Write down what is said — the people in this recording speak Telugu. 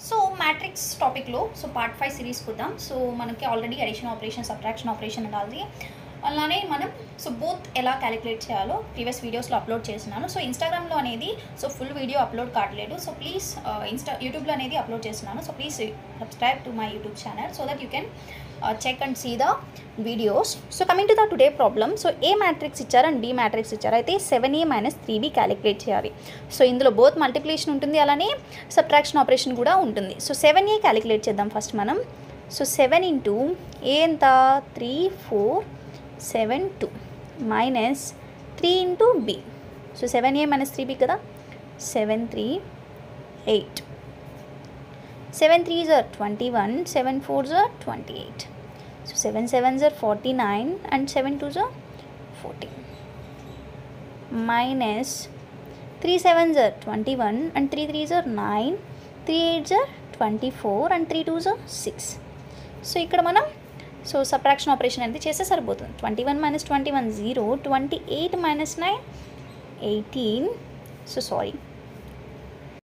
సో మ్యాట్రిక్స్ టాపిక్లో పార్ట్ 5 సిరీస్ చూద్దాం. సో మనకి already addition operation, subtraction operation ఉండాలి. అలానే మనం బోత్ ఎలా క్యాలిక్యులేట్ చేయాలో ప్రీవియస్ వీడియోస్లో అప్లోడ్ చేస్తున్నాను. సో ఇన్స్టాగ్రామ్లో అనేది ఫుల్ వీడియో అప్లోడ్ కావట్లేదు. సో ప్లీజ్ యూట్యూబ్లో అనేది అప్లోడ్ చేస్తున్నాను. So please subscribe to my YouTube channel so that you can check and see the videos. So coming to the today problem. So A matrix ఇచ్చారు అండ్ బి మ్యాట్రిక్స్ ఇచ్చారు. అయితే 7a - 3b క్యాలిక్యులేట్ చేయాలి. సో ఇందులో బోత్ మల్టిప్లికేషన్ ఉంటుంది, అలానే సబ్ట్రాక్షన్ ఆపరేషన్ కూడా ఉంటుంది. సో 7a క్యాలిక్యులేట్ చేద్దాం ఫస్ట్ మనం. సో 7 ఇంటూ ఏ ఎంత 3 4 7 2 minus 3 into B. So 7a - 3b కదా, 7 3 8, 7 3s are 21, 7 4s are 28. So 7 7s are 49 and 7 2s are 40. Minus 3 7s are 21 and 3 3s are 9, 3 8s are 24 and 3 2s are 6. So ఇక్కడ మనం సబ్ట్రాక్షన్ ఆపరేషన్ అనేది చేస్తే సరిపోతుంది. 21 - 21 0, 28 - 9 18. So sorry